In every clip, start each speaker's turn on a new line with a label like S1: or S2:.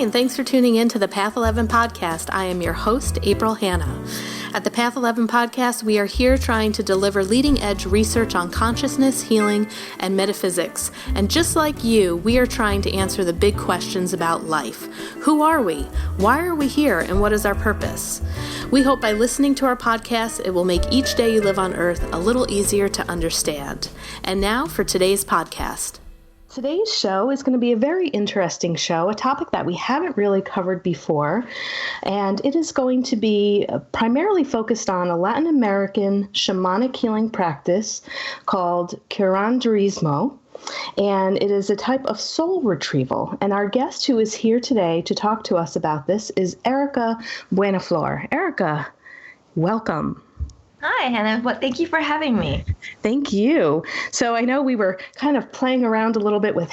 S1: and thanks for tuning in to the Path 11 podcast. I am your host, April Hanna. At the Path 11 podcast, we are here trying to deliver leading-edge research on consciousness, healing, and metaphysics. And just like you, we are trying to answer the big questions about life. Who are we? Why are we here? And what is our purpose? We hope by listening to our podcast, it will make each day you live on Earth a little easier to understand. And now for today's podcast. Today's show is going to be a very interesting show, a topic that we haven't really covered before, and it is going to be primarily focused on a Latin American shamanic healing practice called Curanderismo, and it is a type of soul retrieval. And our guest who is here today to talk to us about this is Erika Buenaflor. Erika, welcome.
S2: Hi, Hannah. Thank you for having me.
S1: Thank you. So I know we were kind of playing around a little bit with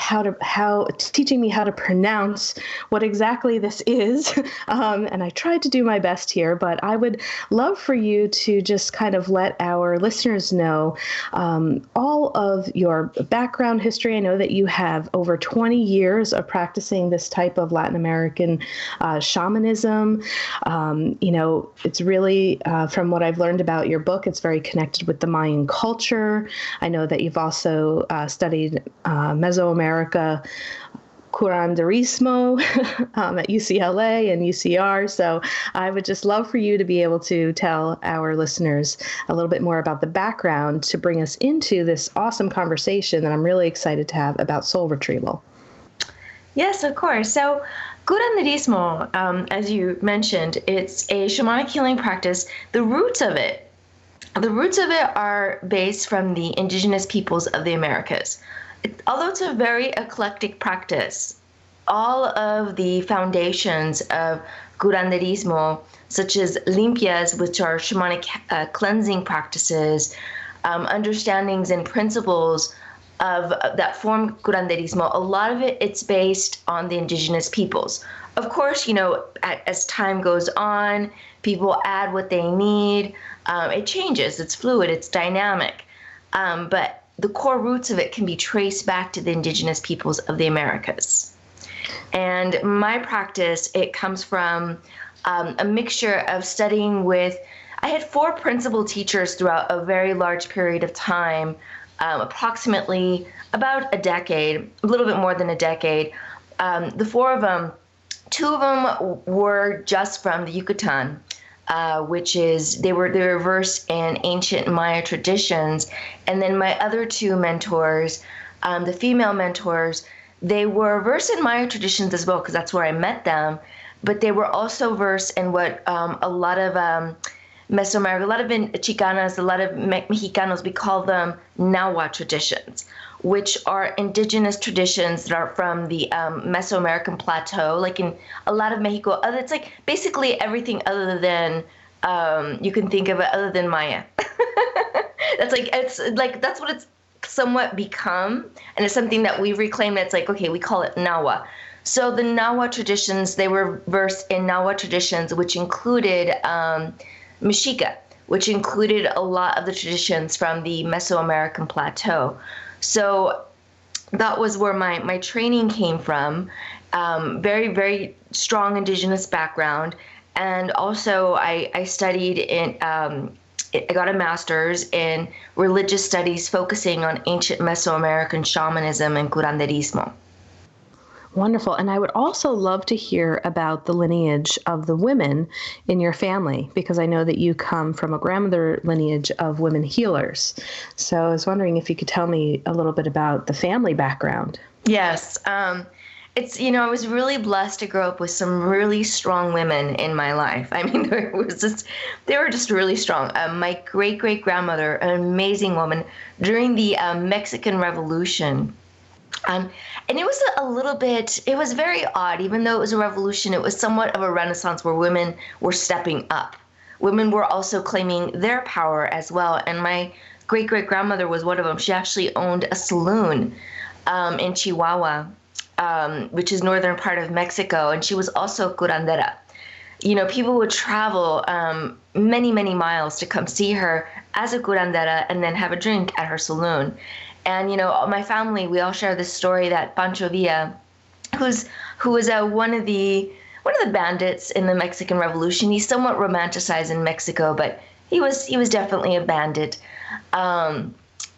S1: teaching me how to pronounce what exactly this is. And I tried to do my best here, but I would love for you to just kind of let our listeners know all of your background history. I know that you have over 20 years of practicing this type of Latin American shamanism. It's really, from what I've learned about your book, it's very connected with the Mayan culture. I know that you've also studied Mesoamerican Curanderismo at UCLA and UCR. So I would just love for you to be able to tell our listeners a little bit more about the background to bring us into this awesome conversation that I'm really excited to have about soul retrieval.
S2: Yes, of course. So Curanderismo, as you mentioned, it's a shamanic healing practice. The roots of it are based from the indigenous peoples of the Americas. Although it's a very eclectic practice, all of the foundations of curanderismo, such as limpias, which are shamanic cleansing practices, understandings and principles of that form curanderismo, a lot of it's based on the indigenous peoples. Of course, as time goes on, people add what they need. It changes, it's fluid, it's dynamic. But the core roots of it can be traced back to the indigenous peoples of the Americas. And my practice, it comes from a mixture of studying with, I had 4 principal teachers throughout a very large period of time, approximately about a decade, a little bit more than a decade. The 4 of them, 2 of them were just from the Yucatan, which is they were versed in ancient Maya traditions. And then my other 2 mentors, the female mentors, they were versed in Maya traditions as well, because that's where I met them. But they were also versed in what a lot of Mesoamerica, a lot of Chicanas, a lot of Mexicanos, we call them Nahua traditions, which are indigenous traditions that are from the Mesoamerican plateau, like in a lot of Mexico. It's like basically everything other than, you can think of it other than Maya. That's what it's somewhat become. And it's something that we reclaim that's like, okay, we call it Nahua. So the Nahua traditions, they were versed in Nahua traditions, which included Mexica, which included a lot of the traditions from the Mesoamerican plateau. So that was where my training came from. Very, very strong indigenous background. And also I studied I got a master's in religious studies focusing on ancient Mesoamerican shamanism and curanderismo.
S1: Wonderful. And I would also love to hear about the lineage of the women in your family, because I know that you come from a grandmother lineage of women healers. So I was wondering if you could tell me a little bit about the family background.
S2: Yes. I was really blessed to grow up with some really strong women in my life. I mean, they were just really strong. My great-great-grandmother, an amazing woman, during the Mexican Revolution. And it was it was very odd. Even though it was a revolution, it was somewhat of a renaissance where women were stepping up. Women were also claiming their power as well. And my great-great-grandmother was one of them. She actually owned a saloon in Chihuahua, which is northern part of Mexico. And she was also curandera. People would travel many, many miles to come see her as a curandera and then have a drink at her saloon. And, my family, we all share this story that Pancho Villa, who was one of the bandits in the Mexican Revolution. He's somewhat romanticized in Mexico, but he was definitely a bandit.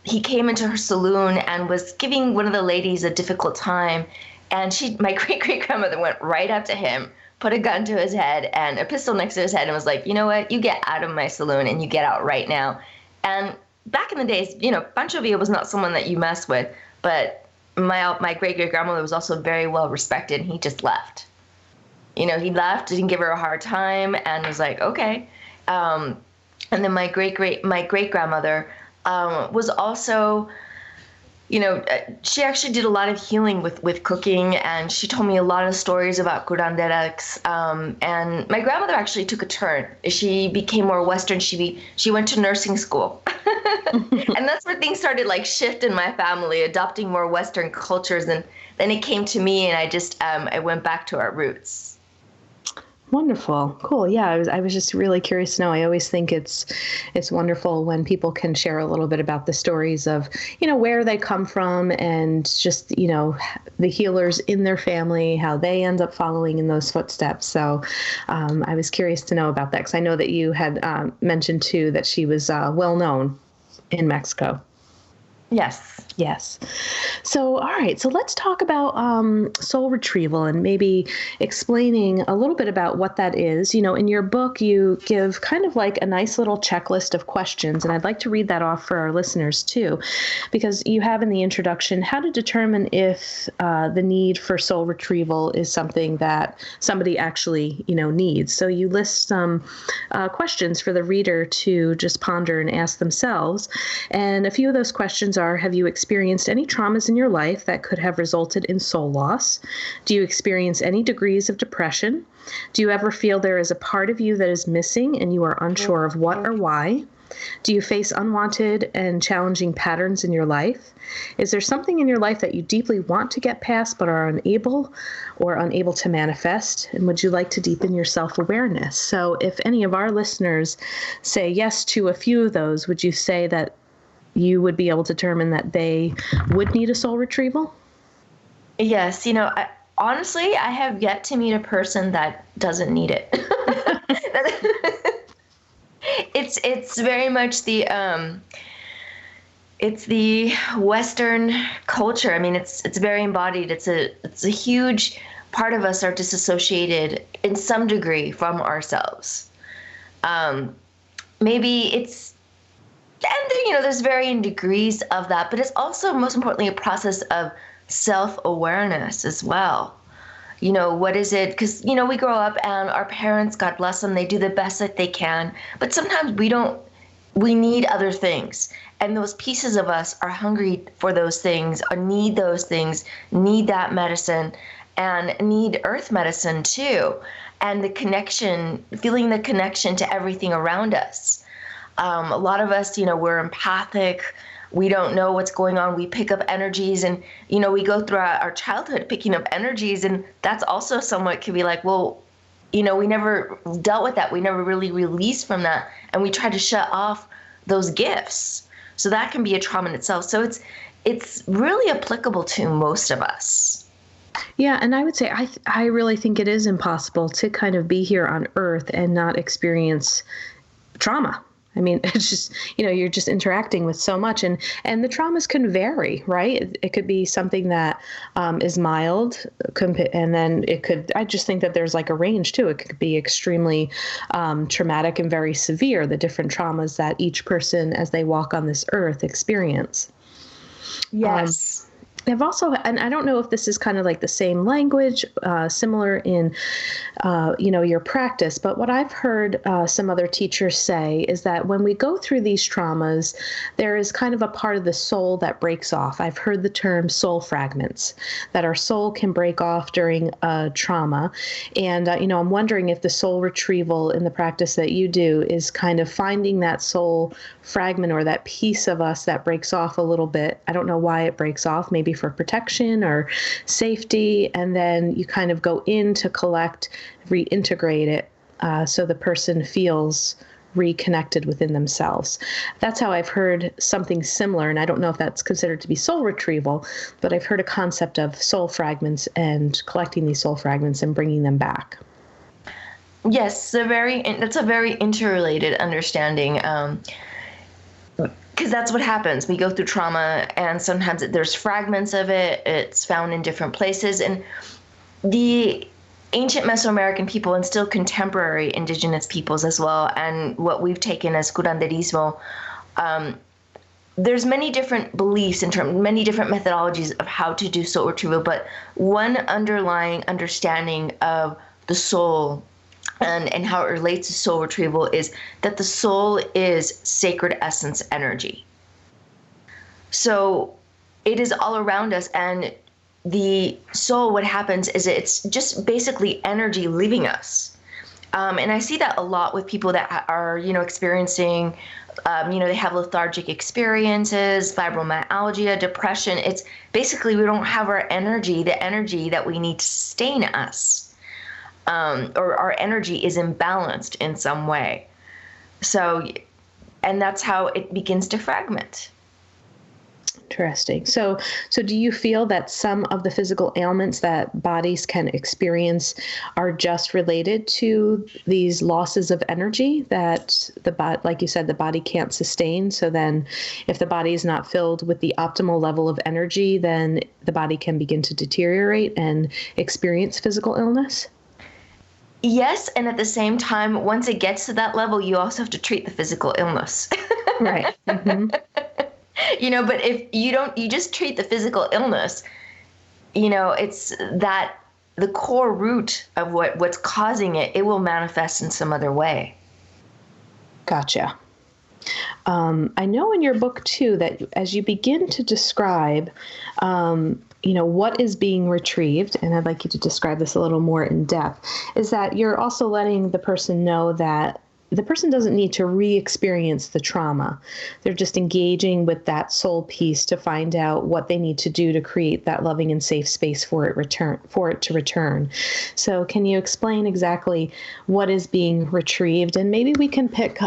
S2: He came into her saloon and was giving one of the ladies a difficult time, and my great-great-grandmother went right up to him, put a gun to his head and a pistol next to his head, and was like, you know what, you get out of my saloon and you get out right now. And back in the days, Pancho Villa was not someone that you mess with, but my great-great-grandmother was also very well respected, and he just left. He left, didn't give her a hard time, and was like, okay. And then my great-grandmother was also, she actually did a lot of healing with cooking, and she told me a lot of stories about curanderx. And my grandmother actually took a turn. She became more Western. She went to nursing school. And that's where things started shift in my family, adopting more Western cultures. And then it came to me, and I went back to our roots.
S1: Wonderful. Cool. Yeah, I was just really curious to know. I always think it's wonderful when people can share a little bit about the stories of, where they come from, and just, the healers in their family, how they end up following in those footsteps. So I was curious to know about that, because I know that you had mentioned too that she was well known in Mexico.
S2: Yes.
S1: So, all right. So let's talk about soul retrieval, and maybe explaining a little bit about what that is. In your book, you give kind of like a nice little checklist of questions, and I'd like to read that off for our listeners too, because you have in the introduction how to determine if the need for soul retrieval is something that somebody actually, needs. So you list some questions for the reader to just ponder and ask themselves. And a few of those questions are: have you experienced any traumas in your life that could have resulted in soul loss? Do you experience any degrees of depression? Do you ever feel there is a part of you that is missing and you are unsure of what or why? Do you face unwanted and challenging patterns in your life? Is there something in your life that you deeply want to get past but are unable to manifest? And would you like to deepen your self-awareness? So if any of our listeners say yes to a few of those, would you say that you would be able to determine that they would need a soul retrieval?
S2: Yes. Honestly, I have yet to meet a person that doesn't need it. It's very much it's the Western culture. I mean, it's very embodied. It's a huge part of us are disassociated in some degree from ourselves. Maybe it's, and there's varying degrees of that, but it's also most importantly a process of self-awareness as well. What is it? Because, we grow up and our parents, God bless them, they do the best that they can, but sometimes we need other things. And those pieces of us are hungry for those things, or need those things, need that medicine, and need earth medicine too. And feeling the connection to everything around us. A lot of us, we're empathic. We don't know what's going on. We pick up energies, and, we go through our childhood picking up energies. And that's also somewhat could be like, well, we never dealt with that. We never really released from that. And we try to shut off those gifts. So that can be a trauma in itself. So it's really applicable to most of us.
S1: Yeah, and I would say I really think it is impossible to kind of be here on Earth and not experience trauma. I mean, it's just, you're just interacting with so much, and the traumas can vary, right? It could be something that is mild, and then I just think that there's like a range too. It could be extremely traumatic and very severe, the different traumas that each person as they walk on this earth experience.
S2: Yes.
S1: I've also, and I don't know if this is kind of like the same language, similar in, your practice, but what I've heard some other teachers say is that when we go through these traumas, there is kind of a part of the soul that breaks off. I've heard the term soul fragments, that our soul can break off during a trauma. And, I'm wondering if the soul retrieval in the practice that you do is kind of finding that soul fragment or that piece of us that breaks off a little bit. I don't know why it breaks off, maybe for protection or safety, and then you kind of go in to collect, reintegrate it, so the person feels
S3: reconnected within themselves. That's how I've heard something similar, and I don't know if that's considered to be soul retrieval, but I've heard a concept of soul fragments and collecting these soul fragments and bringing them back.
S2: Yes, that's a very interrelated understanding, because that's what happens. We go through trauma, and sometimes there's fragments of it. It's found in different places, and the ancient Mesoamerican people and still contemporary indigenous peoples as well, and what we've taken as curanderismo, there's many different beliefs many different methodologies of how to do soul retrieval, but one underlying understanding of the soul and how it relates to soul retrieval is that the soul is sacred essence energy. So it is all around us, and the soul, what happens is it's just basically energy leaving us. And I see that a lot with people that are, experiencing, they have lethargic experiences, fibromyalgia, depression. It's basically we don't have our energy, the energy that we need to sustain us, or our energy is imbalanced in some way. So, and that's how it begins to fragment.
S3: Interesting. So do you feel that some of the physical ailments that bodies can experience are just related to these losses of energy that like you said, the body can't sustain? So then if the body is not filled with the optimal level of energy, then the body can begin to deteriorate and experience physical illness?
S2: Yes. And at the same time, once it gets to that level, you also have to treat the physical illness.
S3: Right. Mm-hmm.
S2: But if you just treat the physical illness, it's that the core root of what's causing it will manifest in some other way.
S3: Gotcha. I know in your book too, that as you begin to describe, what is being retrieved, and I'd like you to describe this a little more in depth, is that you're also letting the person know that the person doesn't need to re-experience the trauma. They're just engaging with that soul piece to find out what they need to do to create that loving and safe space for it to return. So can you explain exactly what is being retrieved? And maybe we can pick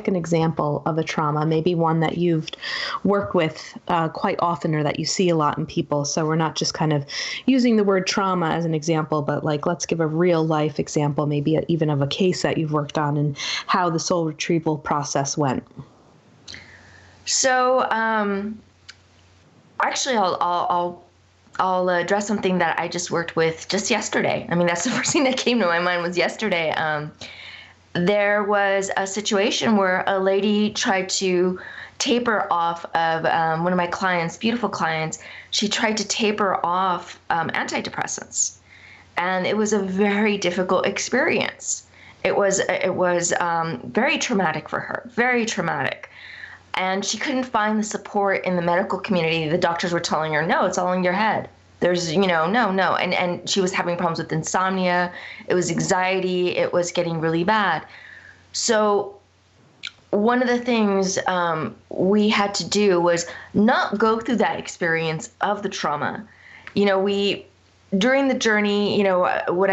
S3: an example of a trauma, maybe one that you've worked with quite often or that you see a lot in people. So we're not just kind of using the word trauma as an example, but let's give a real life example, maybe even of a case that you've worked on and how the soul retrieval process went.
S2: So actually, I'll address something that I just worked with just yesterday. I mean, that's the first thing that came to my mind was yesterday. There was a situation where a lady tried to taper off of one of my clients, beautiful clients. She tried to taper off antidepressants, and it was a very difficult experience. It was very traumatic for her, very traumatic. And she couldn't find the support in the medical community. The doctors were telling her, no, it's all in your head. There's, no. And she was having problems with insomnia. It was anxiety. It was getting really bad. So one of the things we had to do was not go through that experience of the trauma. During the journey, what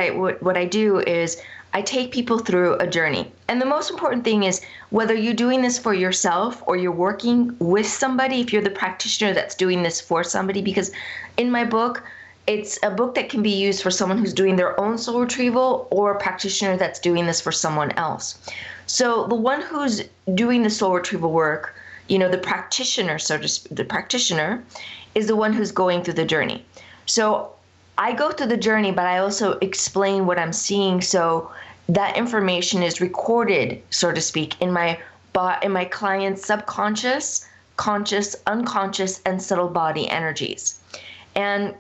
S2: I do is I take people through a journey. And the most important thing is whether you're doing this for yourself or you're working with somebody, if you're the practitioner that's doing this for somebody, because in my book, it's a book that can be used for someone who's doing their own soul retrieval or a practitioner that's doing this for someone else. So the one who's doing the soul retrieval work, the practitioner, the practitioner is the one who's going through the journey. So I go through the journey, but I also explain what I'm seeing, so that information is recorded, so to speak, in my client's subconscious, conscious, unconscious, and subtle body energies. And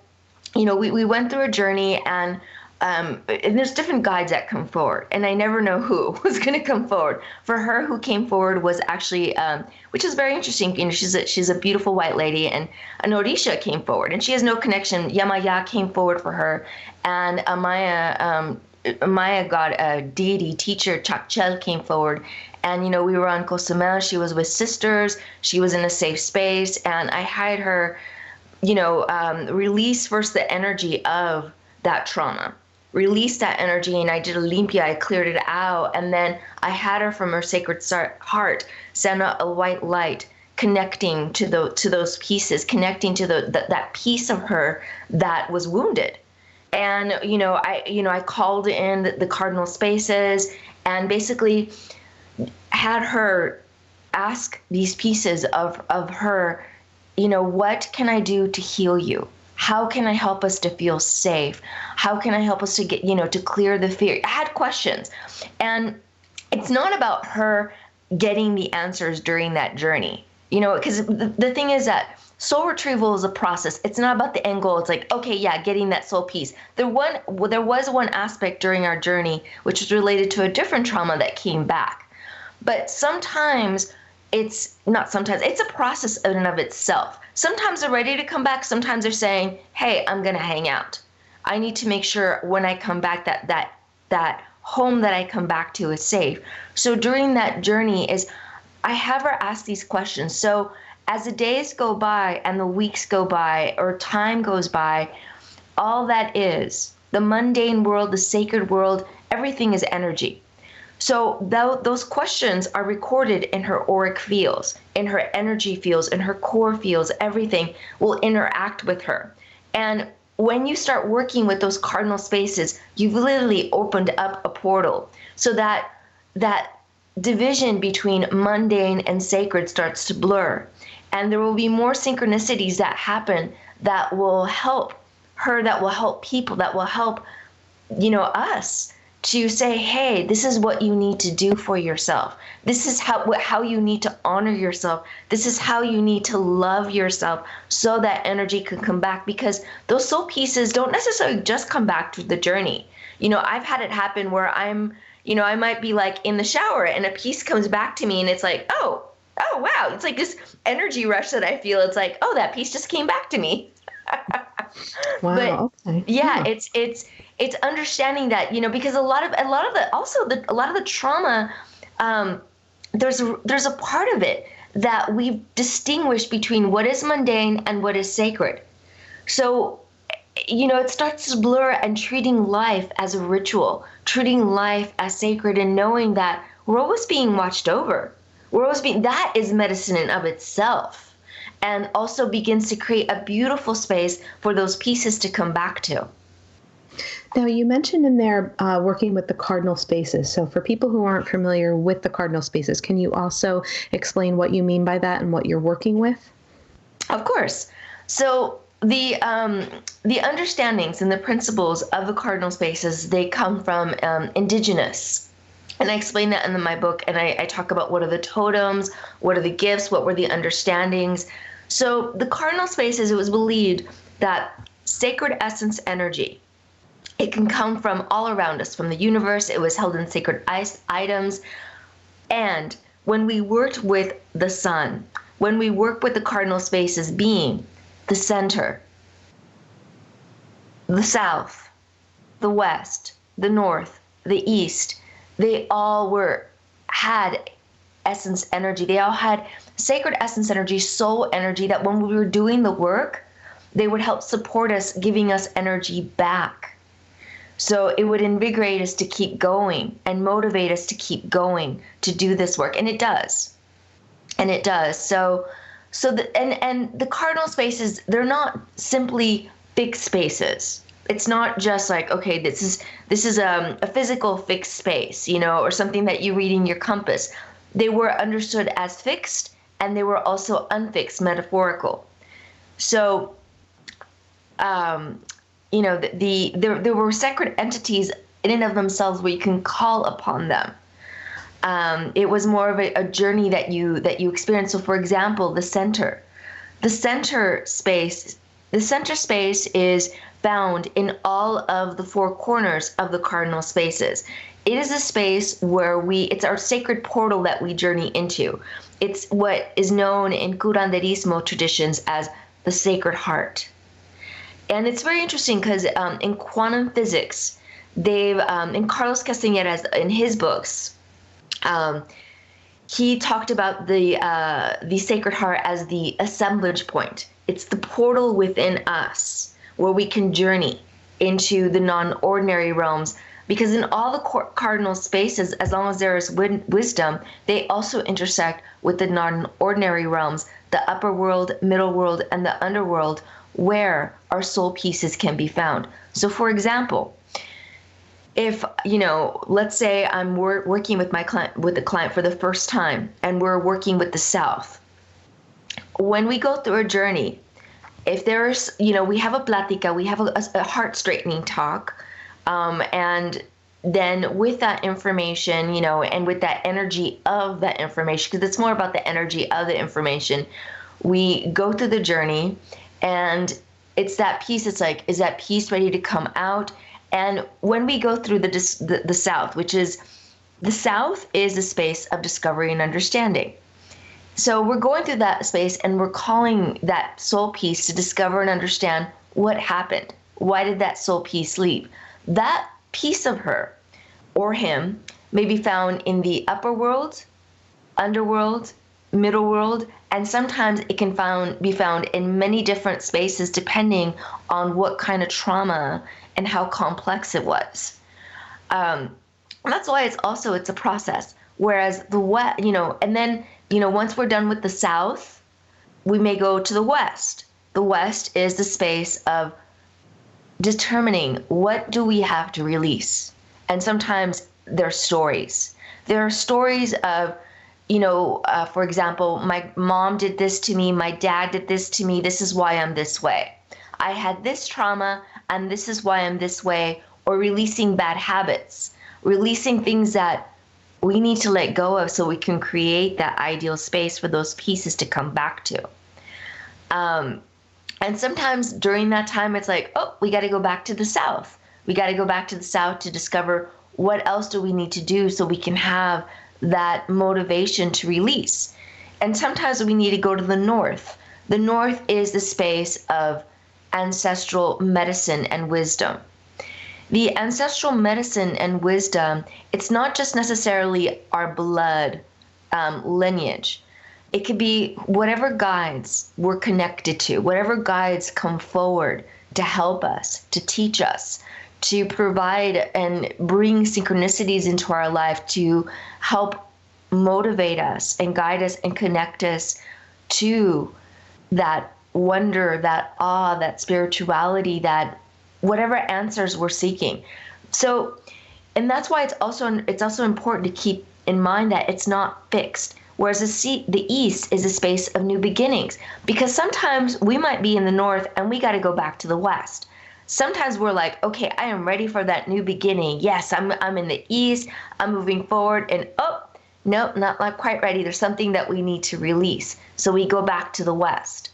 S2: we went through a journey, and there's different guides that come forward, and I never know who was going to come forward. For her, who came forward was actually, which is very interesting. She's a beautiful white lady, and an Orisha came forward, and she has no connection. Maya came forward for her, and Maya got a deity teacher, Chakchel, came forward, and we were on Cozumel. She was with sisters. She was in a safe space, and I had her, release first the energy of that trauma. released that energy, and I did a limpia, I cleared it out, and then I had her from her sacred heart send out a white light, connecting to those pieces, connecting to that piece of her that was wounded. And I called in the cardinal spaces and basically had her ask these pieces of her, what can I do to heal you? How can I help us to feel safe? How can I help us to get, to clear the fear? I had questions. And it's not about her getting the answers during that journey, because the thing is that soul retrieval is a process. It's not about the end goal. It's like, okay, yeah, getting that soul piece. There was one aspect during our journey which was related to a different trauma that came back. But sometimes it's a process in and of itself. Sometimes they're ready to come back. Sometimes they're saying, hey, I'm going to hang out. I need to make sure when I come back that home that I come back to is safe. So during that journey I have her ask these questions. So as the days go by and the weeks go by or time goes by, all that is, the mundane world, the sacred world, everything is energy. So those questions are recorded in her auric fields, in her energy fields, in her core fields. Everything will interact with her. And when you start working with those cardinal spaces, you've literally opened up a portal so that division between mundane and sacred starts to blur. And there will be more synchronicities that happen that will help her, that will help people, that will help, us to say, hey, this is what you need to do for yourself. This is how you need to honor yourself. This is how you need to love yourself so that energy can come back, because those soul pieces don't necessarily just come back through the journey. I've had it happen where I might be like in the shower and a piece comes back to me and it's like, oh, wow. It's like this energy rush that I feel. It's like, oh, that piece just came back to me.
S3: Wow.
S2: But
S3: okay.
S2: yeah, it's understanding that, because a lot of the trauma, there's a part of it that we've distinguished between what is mundane and what is sacred. So, it starts to blur, and treating life as a ritual, treating life as sacred, and knowing that we're always being watched over. That is medicine in of itself, and also begins to create a beautiful space for those pieces to come back to.
S3: Now, you mentioned in there working with the cardinal spaces. So for people who aren't familiar with the cardinal spaces, can you also explain what you mean by that and what you're working with?
S2: Of course. So the understandings and the principles of the cardinal spaces, they come from indigenous. And I explain that in my book, and I talk about what are the totems, what are the gifts, what were the understandings. So the cardinal spaces, it was believed that sacred essence energy, it can come from all around us, from the universe. It was held in sacred items. And when we worked with the sun, when we worked with the cardinal spaces being the center, the south, the west, the north, the east, they all had essence energy. They all had sacred essence energy, soul energy, that when we were doing the work, they would help support us, giving us energy back. So it would invigorate us to keep going and motivate us to keep going to do this work. And it does. So the cardinal spaces, they're not simply fixed spaces. It's not just like, okay, this is a physical fixed space, or something that you read in your compass. They were understood as fixed, and they were also unfixed, metaphorical. So, there were sacred entities in and of themselves where you can call upon them. It was more of a journey that you experience. So, for example, the center space is found in all of the four corners of the cardinal spaces. It is a space where it's our sacred portal that we journey into. It's what is known in Curanderismo traditions as the sacred heart. And it's very interesting because in quantum physics, in Carlos Castañeda's, in his books, he talked about the sacred heart as the assemblage point. It's the portal within us where we can journey. into the non-ordinary realms, because in all the cardinal spaces, as long as there is wisdom, they also intersect with the non-ordinary realms, the upper world, middle world, and the underworld, where our soul pieces can be found. So for example, if, let's say I'm working with the client for the first time, and we're working with the South. When we go through a journey, if there's, we have a plática, we have a heart straightening talk, and then with that information, and with that energy of that information, because it's more about the energy of the information, we go through the journey, and it's that piece. It's like, is that piece ready to come out? And when we go through the South, which is, the South is a space of discovery and understanding. So we're going through that space, and we're calling that soul piece to discover and understand what happened. Why did that soul piece leave? That piece of her or him may be found in the upper world, underworld, middle world, and sometimes it can be found in many different spaces depending on what kind of trauma and how complex it was. That's why it's a process. Whereas the West, and then, once we're done with the South, we may go to the West. The West is the space of determining what do we have to release. And sometimes there's stories. There are stories of, for example, my mom did this to me, my dad did this to me, this is why I'm this way. I had this trauma, and this is why I'm this way. Or releasing bad habits, releasing things that we need to let go of so we can create that ideal space for those pieces to come back to. And sometimes during that time, it's like, oh, we got to go back to the South. We got to go back to the South to discover what else do we need to do so we can have that motivation to release. And sometimes we need to go to the North. The North is the space of ancestral medicine and wisdom. The ancestral medicine and wisdom, it's not just necessarily our blood lineage. It could be whatever guides we're connected to, whatever guides come forward to help us, to teach us, to provide and bring synchronicities into our life to help motivate us and guide us and connect us to that wonder, that awe, that spirituality, that whatever answers we're seeking. So, and that's why it's also important to keep in mind that it's not fixed. Whereas the East is a space of new beginnings, because sometimes we might be in the North and we got to go back to the West. Sometimes we're like, okay, I am ready for that new beginning. Yes, I'm in the East, I'm moving forward, and oh, no, not quite ready. There's something that we need to release. So we go back to the West.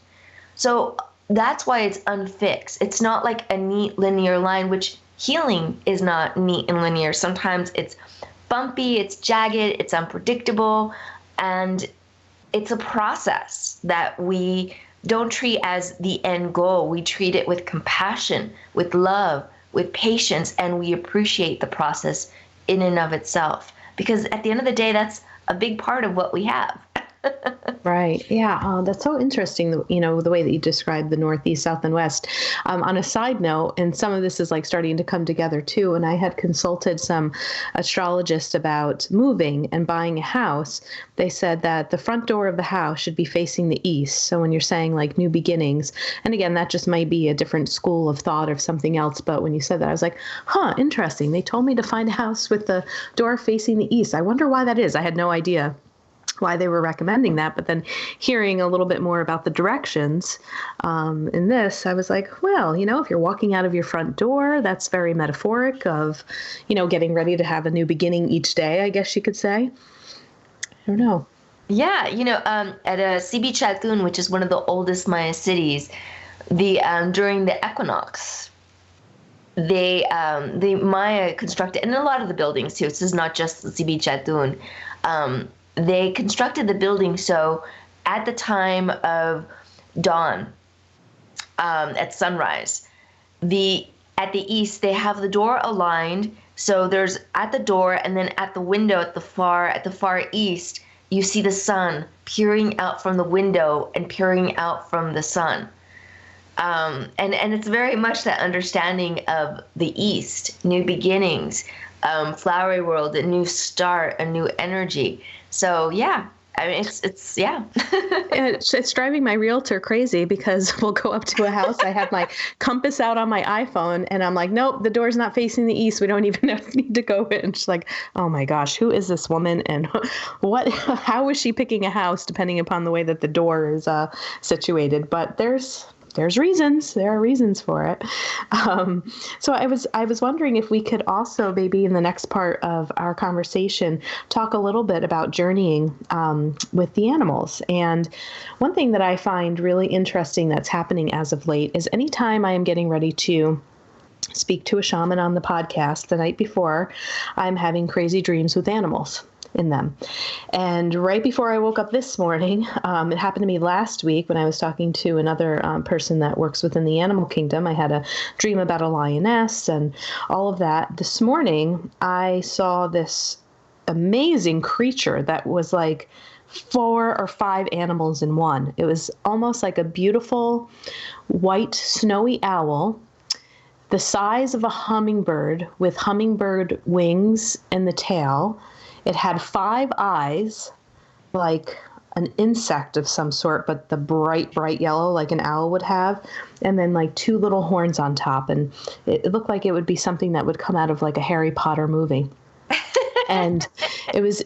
S2: So that's why it's unfixed. It's not like a neat linear line, which healing is not neat and linear. Sometimes it's bumpy, it's jagged, it's unpredictable, and it's a process that we don't treat as the end goal. We treat it with compassion, with love, with patience, and we appreciate the process in and of itself. Because at the end of the day, that's a big part of what we have.
S3: Right. Yeah. That's so interesting, the way that you described the Northeast, South, and West. On a side note, and some of this is like starting to come together too, and I had consulted some astrologists about moving and buying a house. They said that the front door of the house should be facing the east. So when you're saying like new beginnings, and again, that just might be a different school of thought or something else. But when you said that, I was like, interesting. They told me to find a house with the door facing the east. I wonder why that is. I had no idea why they were recommending that, but then hearing a little bit more about the directions in this, I was like, well, if you're walking out of your front door, that's very metaphoric of, getting ready to have a new beginning each day, I guess you could say. I don't know.
S2: Yeah, at Cibichatun, which is one of the oldest Maya cities, during the equinox, the Maya constructed, and a lot of the buildings too, this is not just Cibichatun, they constructed the building so at the time of dawn, at sunrise, at the east, they have the door aligned. So there's at the door, and then at the window at the far east, you see the sun peering out from the window and peering out from the sun. And it's very much that understanding of the East, new beginnings, flowery world, a new start, a new energy. So yeah, I mean, it's yeah.
S3: It's driving my realtor crazy because we'll go up to a house. I have my compass out on my iPhone and I'm like, nope, the door's not facing the east. We don't even need to go in. She's like, oh my gosh, who is this woman? And how is she picking a house depending upon the way that the door is situated? But there's reasons. There are reasons for it. So I was wondering if we could also maybe in the next part of our conversation talk a little bit about journeying with the animals. And one thing that I find really interesting that's happening as of late is anytime I am getting ready to speak to a shaman on the podcast the night before, I'm having crazy dreams with animals in them. And right before I woke up this morning, it happened to me last week when I was talking to another person that works within the animal kingdom. I had a dream about a lioness and all of that. This morning, I saw this amazing creature that was like 4 or 5 animals in one. It was almost like a beautiful white snowy owl, the size of a hummingbird with hummingbird wings and the tail. It had 5 eyes, like an insect of some sort, but the bright, bright yellow like an owl would have, and then like 2 little horns on top. And it looked like it would be something that would come out of like a Harry Potter movie. And it was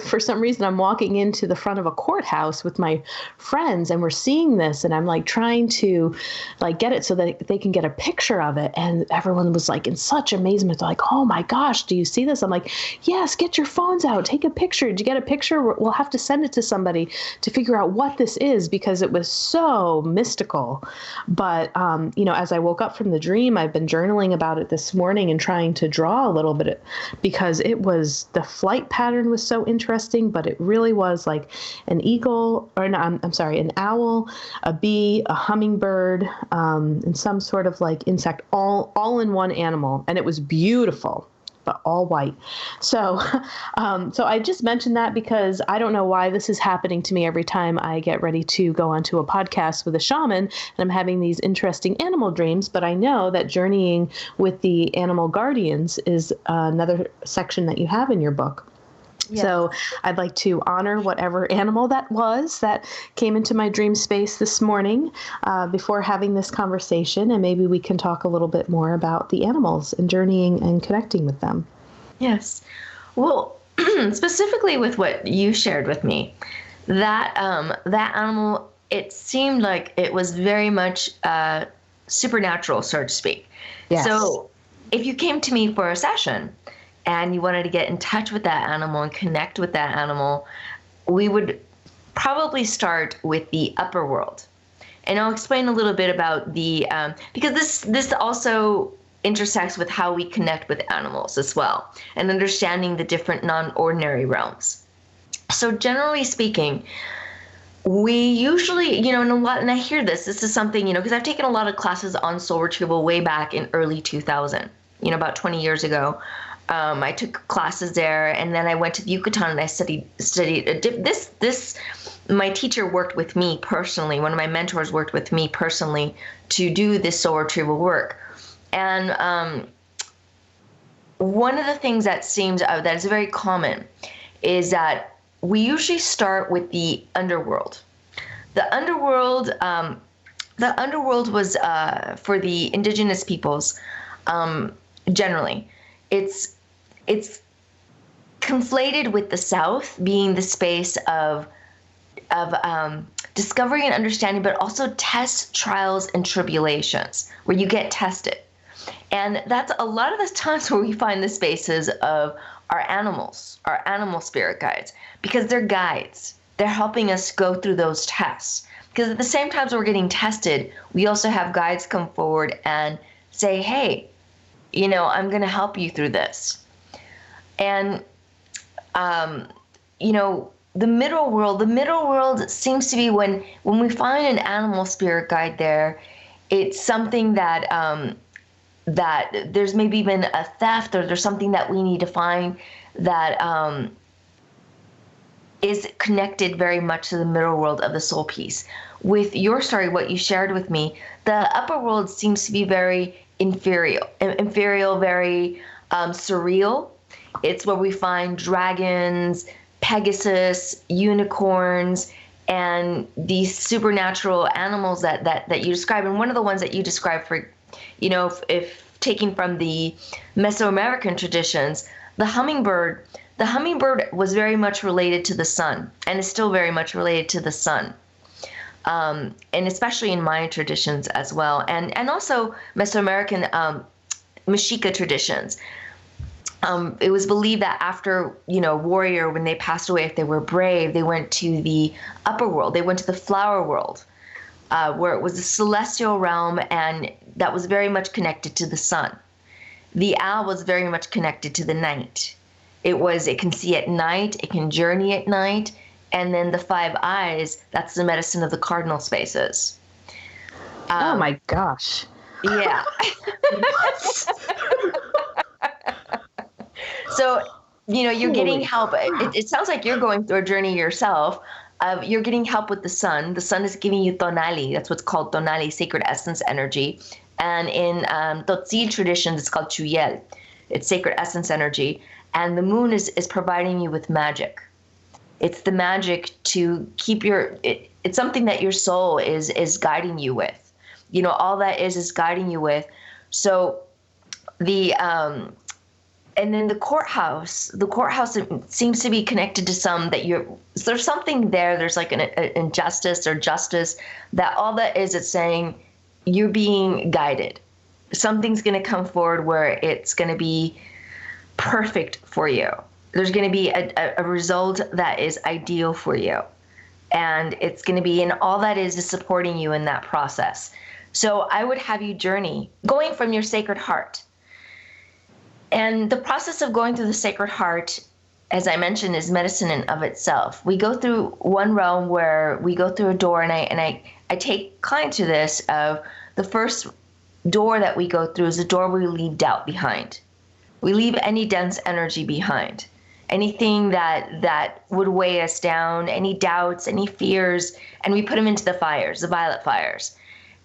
S3: for some reason, I'm walking into the front of a courthouse with my friends and we're seeing this and I'm like trying to like get it so that they can get a picture of it. And everyone was like in such amazement. They're like, oh my gosh, do you see this? I'm like, yes, get your phones out, take a picture. Did you get a picture? We'll have to send it to somebody to figure out what this is because it was so mystical. But, as I woke up from the dream, I've been journaling about it this morning and trying to draw a little bit because the flight pattern was so interesting, but it really was like an eagle, or no, I'm sorry, an owl, a bee, a hummingbird, and some sort of like insect, all in one animal. And it was beautiful, but all white. So I just mentioned that because I don't know why this is happening to me every time I get ready to go onto a podcast with a shaman and I'm having these interesting animal dreams, but I know that journeying with the animal guardians is another section that you have in your book. Yes. So I'd like to honor whatever animal that was that came into my dream space this morning before having this conversation, and maybe we can talk a little bit more about the animals and journeying and connecting with them.
S2: Yes. Well, specifically with what you shared with me, that animal, it seemed like it was very much supernatural, so to speak. Yes. So if you came to me for a session and you wanted to get in touch with that animal and connect with that animal, we would probably start with the upper world. And I'll explain a little bit about because this also intersects with how we connect with animals as well, and understanding the different non-ordinary realms. So generally speaking, we usually, and I hear this is something, because I've taken a lot of classes on soul retrieval way back in early 2000, about 20 years ago. I took classes there, and then I went to the Yucatan and I studied this. My teacher worked with me personally. One of my mentors worked with me personally to do this soul retrieval work. And one of the things that seems that is very common is that we usually start with the underworld. The underworld was for the indigenous peoples. Generally, it's conflated with the South being the space of discovery and understanding, but also tests, trials, and tribulations, where you get tested. And that's a lot of the times where we find the spaces of our animals, our animal spirit guides, because they're guides. They're helping us go through those tests. Because at the same time as we're getting tested, we also have guides come forward and say, hey, I'm going to help you through this. And, the middle world seems to be when we find an animal spirit guide there, it's something that there's maybe been a theft, or there's something that we need to find that is connected very much to the middle world of the soul piece. With your story, what you shared with me, the upper world seems to be very inferior, very surreal. It's where we find dragons, Pegasus, unicorns, and these supernatural animals that you describe. And one of the ones that you describe, for, if taking from the Mesoamerican traditions, the hummingbird was very much related to the sun, and is still very much related to the sun. And especially in Mayan traditions as well, and also Mesoamerican Mexica traditions. It was believed that after, warrior, when they passed away, if they were brave, they went to the upper world. They went to the flower world, where it was a celestial realm, and that was very much connected to the sun. The owl was very much connected to the night. It can see at night, it can journey at night, and then the 5 eyes, that's the medicine of the cardinal spaces.
S3: Oh my gosh.
S2: Yeah. So, you're getting help. It sounds like you're going through a journey yourself. You're getting help with the sun. The sun is giving you tonali. That's what's called tonali, sacred essence energy. And in Totsi traditions, it's called chuyel. It's sacred essence energy. And the moon is providing you with magic. It's the magic to keep it's something that your soul is guiding you with. All that is guiding you with. So and then the courthouse seems to be connected to some that there's something there. There's like an injustice or justice, that all that is, it's saying you're being guided. Something's going to come forward where it's going to be perfect for you. There's going to be a result that is ideal for you. And it's going to be, and all that is supporting you in that process. So I would have you journey, going from your sacred heart. And the process of going through the sacred heart, as I mentioned, is medicine in of itself. We go through one realm where we go through a door, and I take clients to this of the first door that we go through is the door where we leave doubt behind. We leave any dense energy behind. Anything that would weigh us down, any doubts, any fears, and we put them into the fires, the violet fires.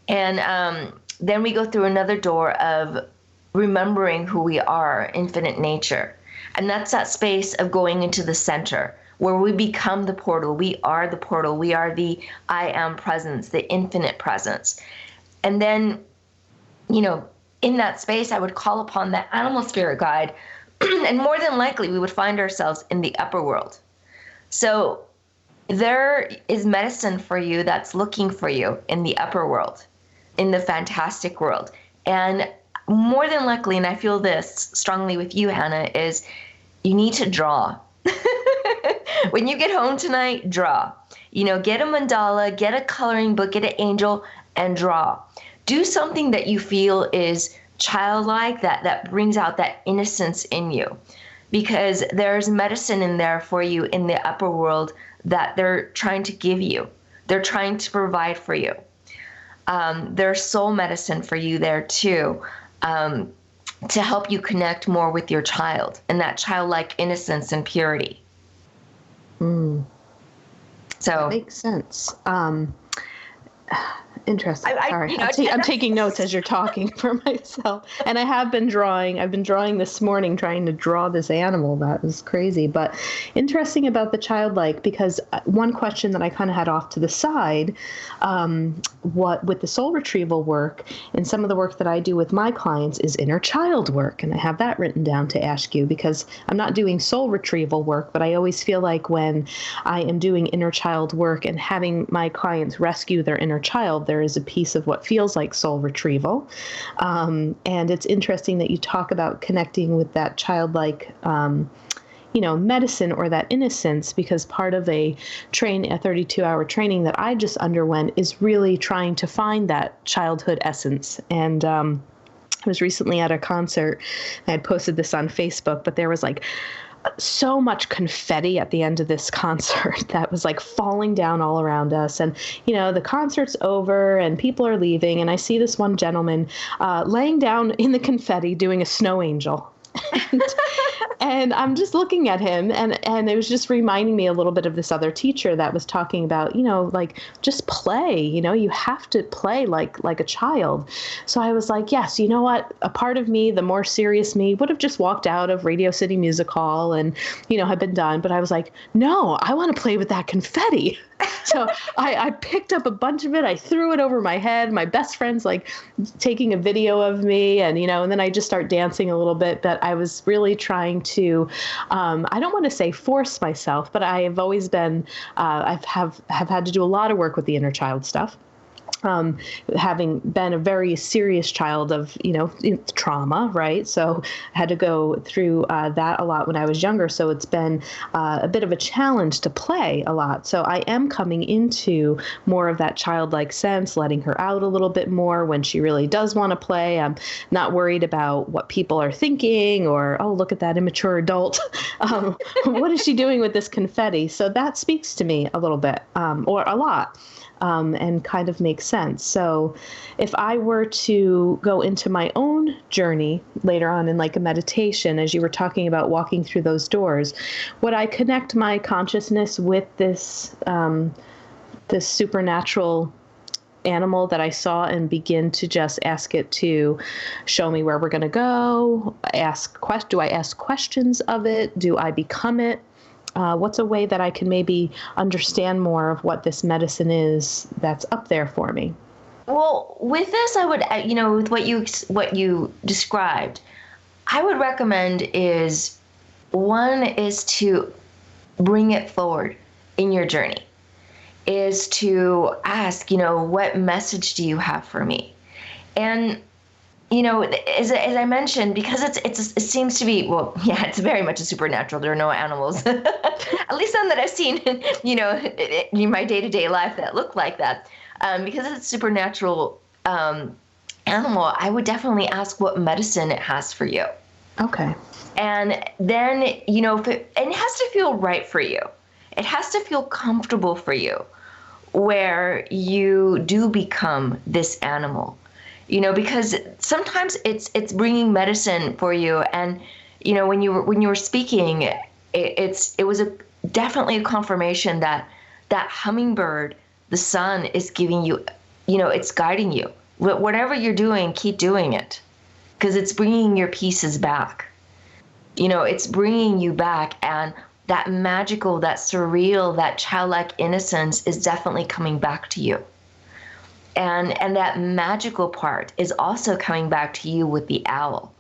S2: And then we go through another door of remembering who we are, infinite nature. And that's that space of going into the center, where we become the portal. We are the portal. We are the I am presence, the infinite presence. And then, in that space, I would call upon that animal spirit guide, and more than likely we would find ourselves in the upper world. So there is medicine for you that's looking for you in the upper world, in the fantastic world. And more than likely, and I feel this strongly with you, Hannah, is you need to draw. When you get home tonight, draw. Get a mandala, get a coloring book, get an angel, and draw. Do something that you feel is childlike, that brings out that innocence in you. Because there's medicine in there for you in the upper world that they're trying to give you. They're trying to provide for you. There's soul medicine for you there too. To help you connect more with your child and that childlike innocence and purity.
S3: So that makes sense. Interesting. Sorry. I'm taking notes as you're talking for myself. And I have been drawing. I've been drawing this morning, trying to draw this animal. That was crazy. But interesting about the childlike, because one question that I kind of had off to the side, what with the soul retrieval work and some of the work that I do with my clients is inner child work. And I have that written down to ask you, because I'm not doing soul retrieval work, but I always feel like when I am doing inner child work and having my clients rescue their inner child, there is a piece of what feels like soul retrieval. And it's interesting that you talk about connecting with that childlike, medicine or that innocence, because part of a 32-hour training that I just underwent is really trying to find that childhood essence. And I was recently at a concert. I had posted this on Facebook, but there was so much confetti at the end of this concert that was falling down all around us. And, the concert's over and people are leaving. And I see this one gentleman laying down in the confetti doing a snow angel. And, and I'm just looking at him, and it was just reminding me a little bit of this other teacher that was talking about, like, just play, you have to play like a child. So I was like, yes, you know what? A part of me, the more serious me, would have just walked out of Radio City Music Hall and, had been done. But I was like, no, I want to play with that confetti. So I picked up a bunch of it. I threw it over my head. My best friend's like taking a video of me, and and then I just start dancing a little bit. But I was really trying to, I don't want to say force myself, but I have always been, have had to do a lot of work with the inner child stuff. Having been a very serious child of, trauma, right? So I had to go through that a lot when I was younger. So it's been a bit of a challenge to play a lot. So I am coming into more of that childlike sense, letting her out a little bit more when she really does want to play. I'm not worried about what people are thinking or, oh, look at that immature adult. What is she doing with this confetti? So that speaks to me a little bit, or a lot. And kind of makes sense. So if I were to go into my own journey later on in like a meditation, as you were talking about walking through those doors, would I connect my consciousness with this supernatural animal that I saw and begin to just ask it to show me where we're going to go? Do I ask questions of it? Do I become it? What's a way that I can maybe understand more of what this medicine is that's up there for me?
S2: Well, with this, I would, with what you described, I would recommend is to bring it forward in your journey, is to ask, what message do you have for me? And as I mentioned, because it seems to be, it's very much a supernatural. There are no animals, at least none that I've seen, in my day-to-day life that look like that. Because it's a supernatural animal, I would definitely ask what medicine it has for you.
S3: Okay.
S2: And then, and it has to feel right for you. It has to feel comfortable for you, where you do become this animal. Because sometimes it's bringing medicine for you, and when you were speaking, it was definitely a confirmation that hummingbird, the sun, is giving you, it's guiding you. Whatever you're doing, keep doing it, because it's bringing your pieces back. It's bringing you back, and that magical, that surreal, that childlike innocence is definitely coming back to you. And that magical part is also coming back to you with the owl.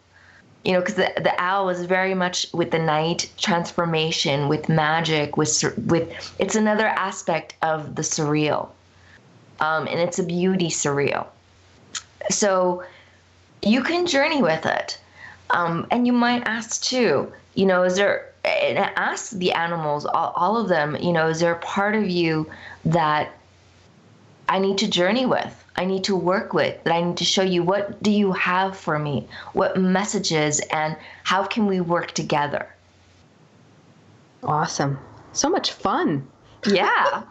S2: Because the owl is very much with the night transformation, with magic, with it's another aspect of the surreal. And it's a beauty surreal. So you can journey with it. And you might ask too, and ask the animals, all of them, is there a part of you that I need to journey with, I need to work with, that I need to show you, what do you have for me? What messages, and how can we work together?
S3: Awesome. So much fun.
S2: Yeah,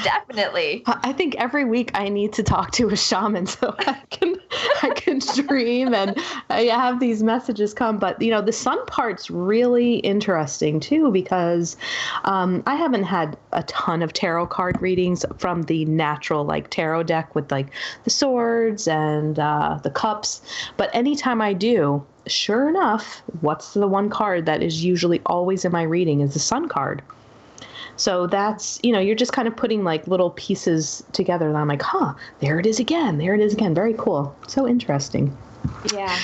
S2: definitely.
S3: I think every week I need to talk to a shaman so I can dream and I have these messages come. But, the sun part's really interesting, too, because I haven't had a ton of tarot card readings from the natural, tarot deck with, the swords and the cups. But anytime I do, sure enough, what's the one card that is usually always in my reading is the sun card. So that's, you're just kind of putting little pieces together. And I'm like, there it is again. There it is again. Very cool. So interesting.
S2: Yeah.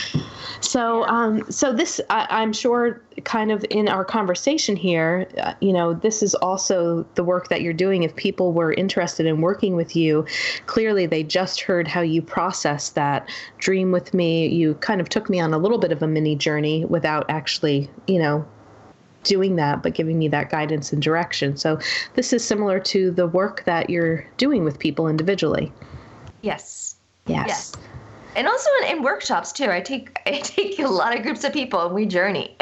S3: So, so this, I'm sure kind of in our conversation here, this is also the work that you're doing. If people were interested in working with you, clearly they just heard how you process that dream with me. You kind of took me on a little bit of a mini journey without actually, doing that, but giving me that guidance and direction. So this is similar to the work that you're doing with people individually.
S2: Yes.
S3: Yes.
S2: And also in workshops too. I take a lot of groups of people and we journey.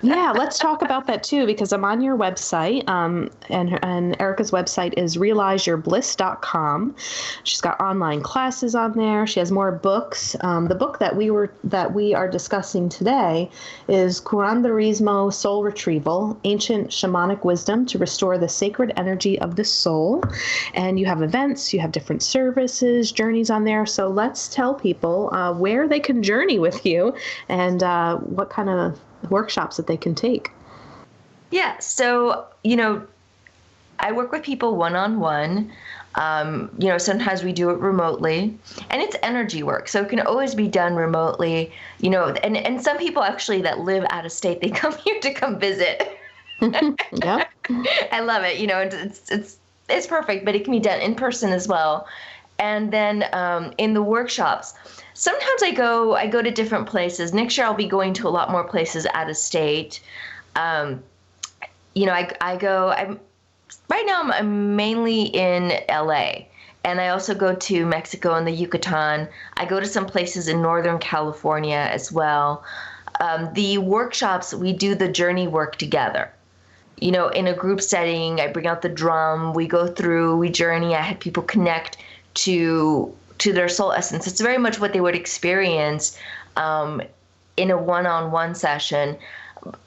S3: Yeah, let's talk about that too, because I'm on your website, and Erika's website is realizeyourbliss.com. She's got online classes on there. She has more books. The book that we are discussing today is Curanderismo, Soul Retrieval: Ancient Shamanic Wisdom to Restore the Sacred Energy of the Soul. And you have events, you have different services, journeys on there. So let's tell people where they can journey with you and what kind of workshops that they can take.
S2: Yeah, so, I work with people one-on-one. Sometimes we do it remotely, and it's energy work, so it can always be done remotely, and some people actually that live out of state, they come here to come visit.
S3: Yeah.
S2: I love it. It's perfect, but it can be done in person as well. And then in the workshops, sometimes I go to different places. Next year I'll be going to a lot more places out of state. Right now I'm mainly in LA, and I also go to Mexico and the Yucatan. I go to some places in Northern California as well. The workshops, we do the journey work together. In a group setting, I bring out the drum, we go through, we journey, I have people connect to their soul essence. It's very much what they would experience in a one-on-one session.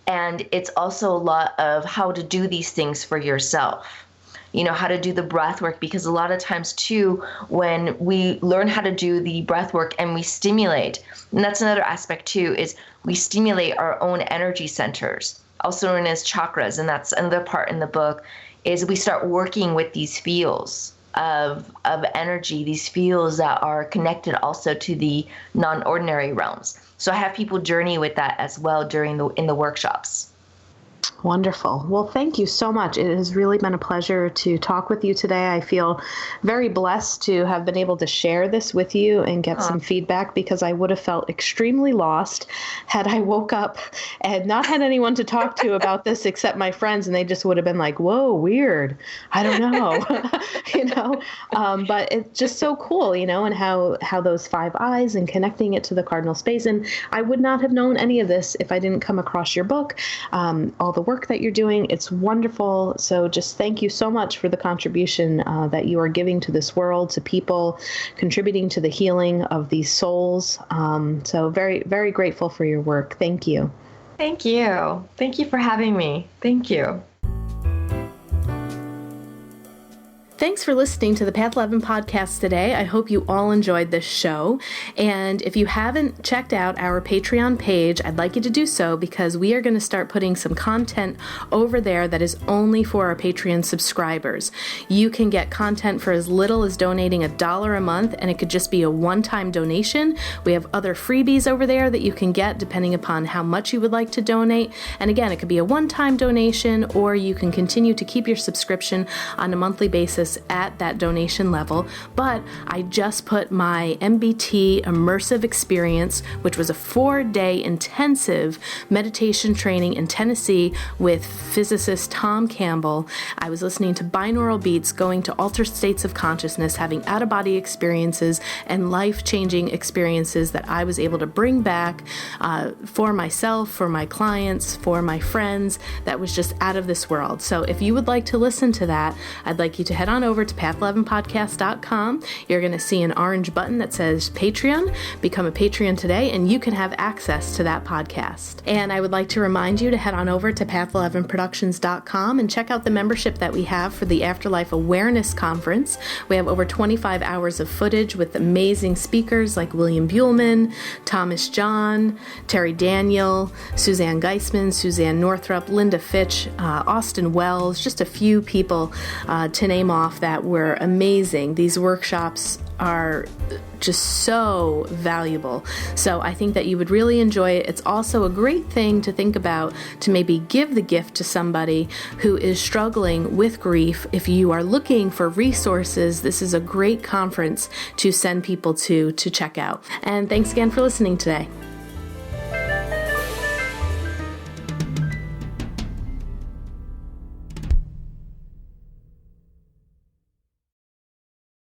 S2: And it's also a lot of how to do these things for yourself. How to do the breath work, because a lot of times too, when we learn how to do the breath work and we stimulate, and that's another aspect too, is we stimulate our own energy centers, also known as chakras. And that's another part in the book, is we start working with these fields of energy, these fields that are connected also to the non-ordinary realms. So I have people journey with that as well in the workshops.
S3: Wonderful. Well, thank you so much. It has really been a pleasure to talk with you today. I feel very blessed to have been able to share this with you and get some feedback, because I would have felt extremely lost had I woke up and not had anyone to talk to about this except my friends, and they just would have been like, whoa, weird. I don't know, but it's just so cool, and how those 5 eyes and connecting it to the cardinal space. And I would not have known any of this if I didn't come across your book, all the work that you're doing. It's wonderful. So just thank you so much for the contribution that you are giving to this world, to people, contributing to the healing of these souls. So very, very grateful for your work. Thank you.
S2: Thank you. Thank you for having me. Thank you.
S1: Thanks for listening to the Path 11 podcast today. I hope you all enjoyed this show. And if you haven't checked out our Patreon page, I'd like you to do so, because we are going to start putting some content over there that is only for our Patreon subscribers. You can get content for as little as donating $1 a month, and it could just be a one-time donation. We have other freebies over there that you can get depending upon how much you would like to donate. And again, it could be a one-time donation, or you can continue to keep your subscription on a monthly basis at that donation level. But I just put my MBT immersive experience, which was a 4-day intensive meditation training in Tennessee with physicist Tom Campbell. I was listening to binaural beats, going to altered states of consciousness, having out-of-body experiences and life-changing experiences that I was able to bring back for myself, for my clients, for my friends. That was just out of this world. So if you would like to listen to that, I'd like you to head on over to path11podcast.com. You're going to see an orange button that says Patreon. Become a Patreon today, and you can have access to that podcast. And I would like to remind you to head on over to path11productions.com and check out the membership that we have for the Afterlife Awareness Conference. We have over 25 hours of footage with amazing speakers like William Buhlman, Thomas John, Terry Daniel, Suzanne Geisman, Suzanne Northrup, Linda Fitch, Austin Wells, just a few people to name off that were amazing. These workshops are just so valuable. So I think that you would really enjoy it. It's also a great thing to think about, to maybe give the gift to somebody who is struggling with grief. If you are looking for resources, this is a great conference to send people to check out. And thanks again for listening today.